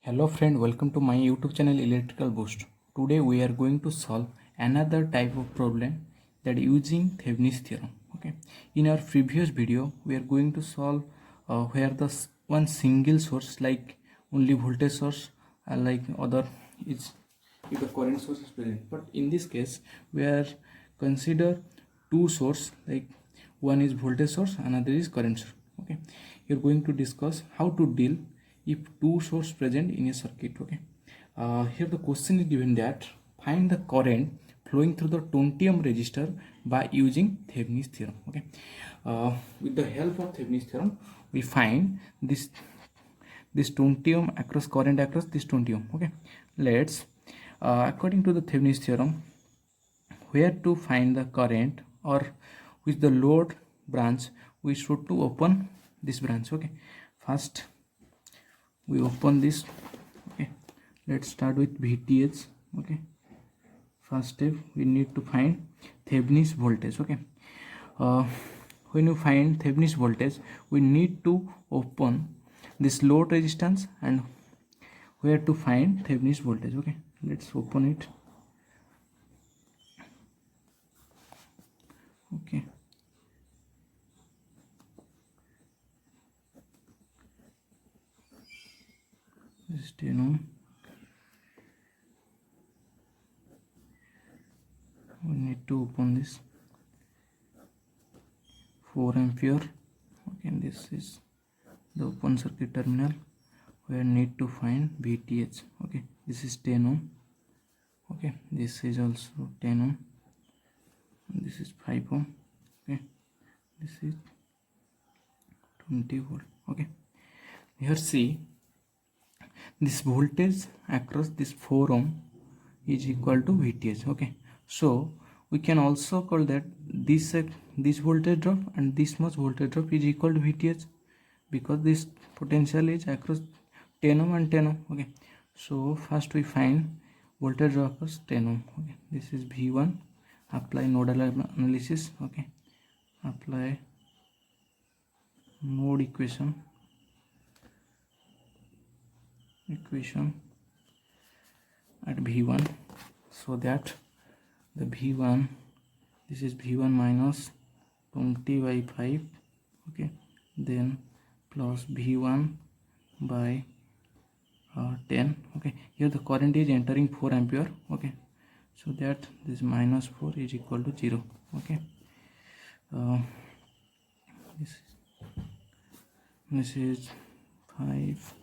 Hello friend, welcome to my YouTube channel Electrical Boost. Today we are going to solve another type of problem that using Thevenin's theorem. Okay. In our previous video, we are going to solve where the one single source like only voltage source like other is if the current source is present. But in this case, we are consider two source like one is voltage source, another is current source. Okay. We are going to discuss how to deal if two source present in a circuit. Okay, here the question is given that find the current flowing through the 20 ohm resistor by using Thevenin's theorem. Okay, with the help of Thevenin's theorem we find this 20 ohm across current across this 20 ohm. Okay, let's according to the Thevenin's theorem, where to find the current or with the load branch we should to open this branch. Okay, first we open this. Okay, let's start with VTH. Okay, first step we need to find Thevenin's voltage. Okay, when you find Thevenin's voltage we need to open this load resistance and where to find Thevenin's voltage. Okay, let's open it. Okay, this is 10 ohm. We need to open this 4 ampere. Okay, this is the open circuit terminal. We need to find VTH. Okay, this is 10 ohm. Okay, this is also 10 ohm. This is 5 ohm. Okay, this is 20 volt. Okay, here see this voltage across this 4 ohm is equal to VTH. Okay, so we can also call that this voltage drop and this much voltage drop is equal to VTH because this potential is across 10 ohm and 10 ohm. Okay, so first we find voltage drop across 10 ohm. Okay, this is V1. Apply nodal analysis. Okay, apply node equation at V1, so that the V1, this is V1 minus 20 by 5. Okay, then plus V1 by 10. Okay, here the current is entering 4 ampere. Okay, so that this minus 4 is equal to 0. Okay, this is 5.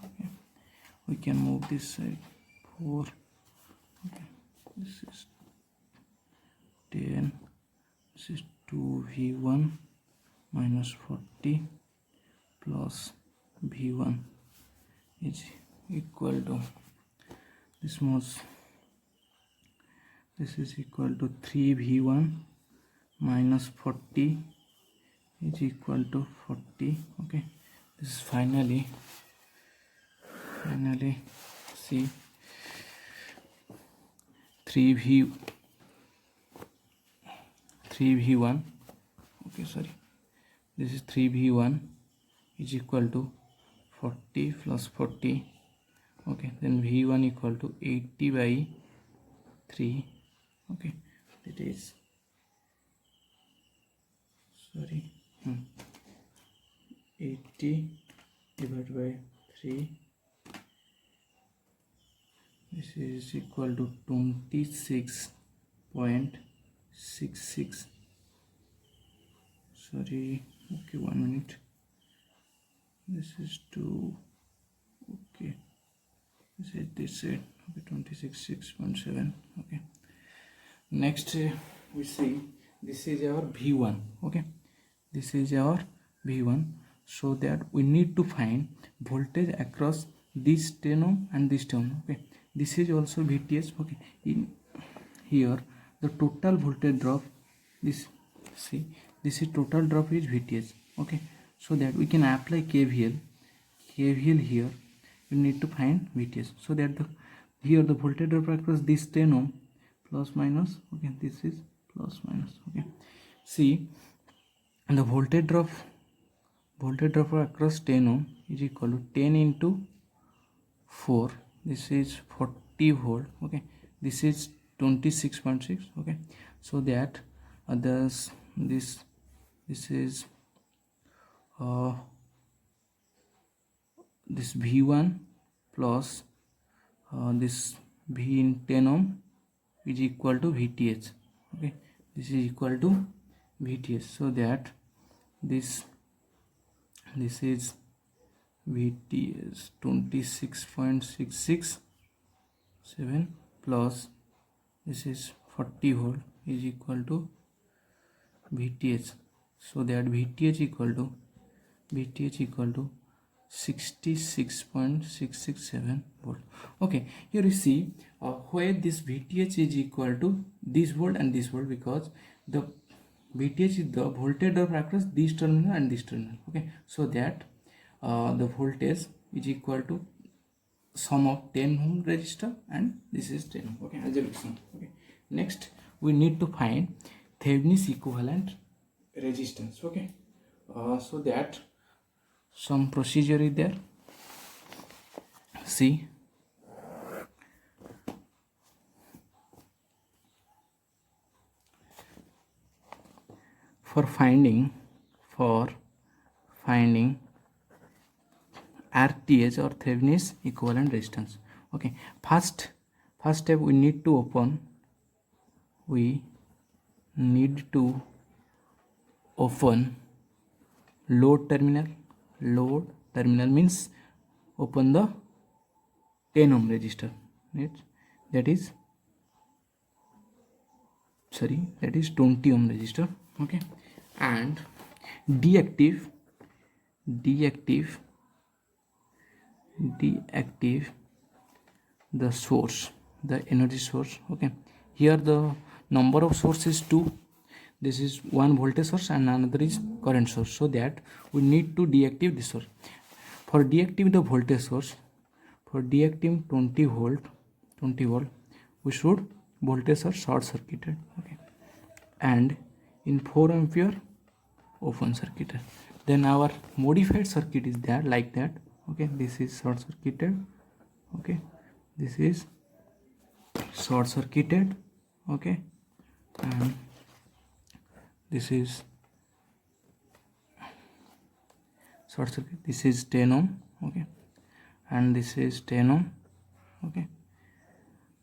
Okay, we can move this side 4. Okay, this is 10. This is 2V1 minus 40 plus V1 is equal to this much. This is equal to 3V1 minus 40 is equal to 40. Okay, this is finally see 3V1. Okay, sorry, this is 3V1 is equal to 40 plus 40. Okay, then V1 equal to 80 by 3. Okay, that is sorry 80 divided by 3. This is equal to 26.66. Sorry, okay, 1 minute. This is 2. Okay, this is this side. Okay, 26.6.7. Okay, next we see this is our V1. Okay, this is our V1, so that we need to find voltage across this 10 ohm and this 10 ohm. Okay, this is also VTH. Okay, in here the total voltage drop, this see this is total drop is VTH. Okay, so that we can apply KVL here. You need to find VTH, so that the here the voltage drop across this 10 ohm plus minus. Okay, this is plus minus. Okay, see the voltage drop, across 10 ohm is equal to 10 into 4, this is 40 volt. Okay, this is 26.6. okay, so that this is this V1 plus this V in 10 ohm is equal to VTH. Okay, this is equal to VTH, so that this is VTH 26.667 plus this is 40 volt is equal to VTH, so that VTH equal to 66.667 volt. Okay, here you see where this VTH is equal to this volt and this volt, because the VTH is the voltage drop across this terminal and this terminal. Okay, so that the voltage is equal to sum of 10 ohm resistor and this is 10 ohm. Okay, as a reason. Okay, next we need to find Thevenin's equivalent resistance. Okay, so that some procedure is there. See, for finding RTH or Thevenin's equivalent resistance. Okay, first step we need to open load terminal means open the 10 ohm resistor, right? that is 20 ohm resistor. Okay, and deactive the source, the energy source. Okay, here the number of sources is 2. This is one voltage source and another is current source, so that we need to deactive this source. For deactive the voltage source, for deactive 20 volt, we should voltage source short circuited. Okay, and in 4 ampere open circuited. Then our modified circuit is there like that. Okay, this is short circuited. Okay, this is short circuited. Okay, and this is short circuit. This is 10 ohm. Okay, and this is 10 ohm. Okay,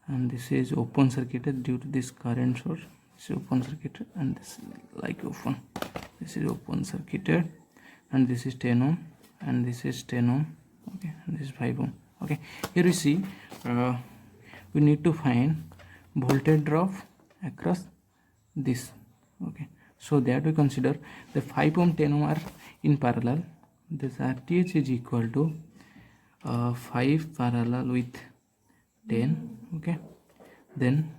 and this is open circuited due to this current source. This is open circuited and this is like open. This is open circuited and this is 10 ohm and this is 10 ohm. Okay, and this is 5 ohm. Okay, here we see we need to find voltage drop across this. Okay, so that we consider the 5 ohm 10 ohm are in parallel. This RTH is equal to 5 parallel with 10. Okay, then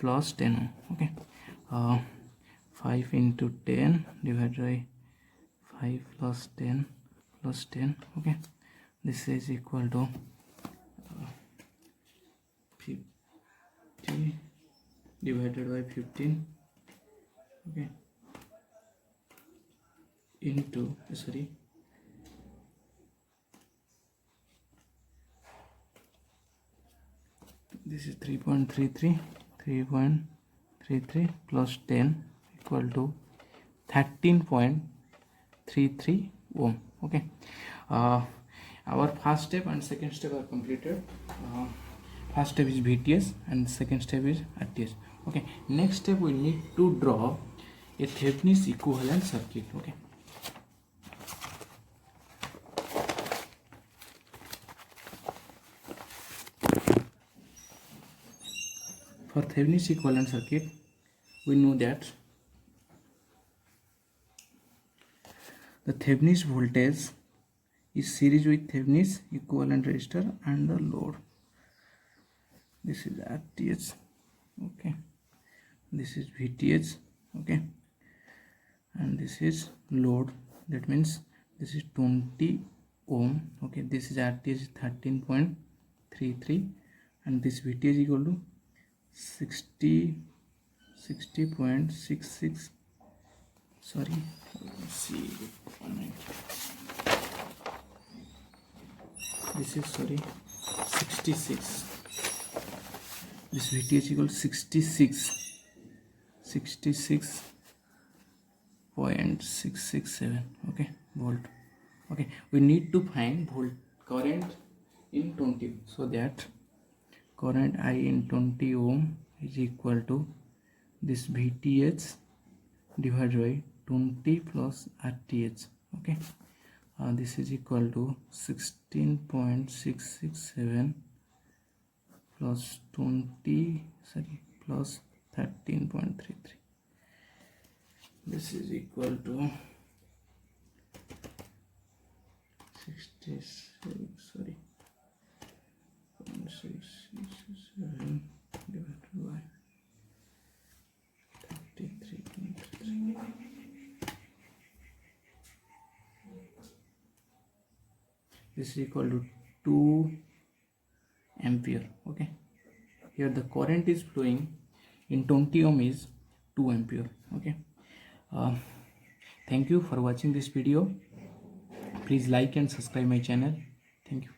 plus 10 ohm. Okay, 5 into 10 divided by 5 plus 10 plus 10. Okay, this is equal to 50 divided by 15. Okay, into this is 3.33 plus 10 equal to 13.33 ohm. Okay, our first step and second step are completed. First step is VTS and second step is RTS. Okay, next step we need to draw a Thevenin's equivalent circuit. Okay, for Thevenin's equivalent circuit we know that the Thevenin's voltage is series with Thevenin's equivalent resistor and the load. This is RTH. Okay, this is VTH. Okay, and this is load, that means this is 20 ohm. Okay, this is RTH 13.33 and this VTH equal to 60.66. sorry, let's see, this is 66. This VTH equals 66.667, okay, volt. Okay, we need to find volt current in 20, so that current I in 20 ohm is equal to this VTH divided by 20 plus RTH. Okay, this is equal to 16.667 plus 13.33. This is equal to 667 divided by 33.33. This is equal to 2 ampere. Okay, here the current is flowing in 20 ohm is 2 ampere. Okay, thank you for watching this video. Please like and subscribe my channel. Thank you.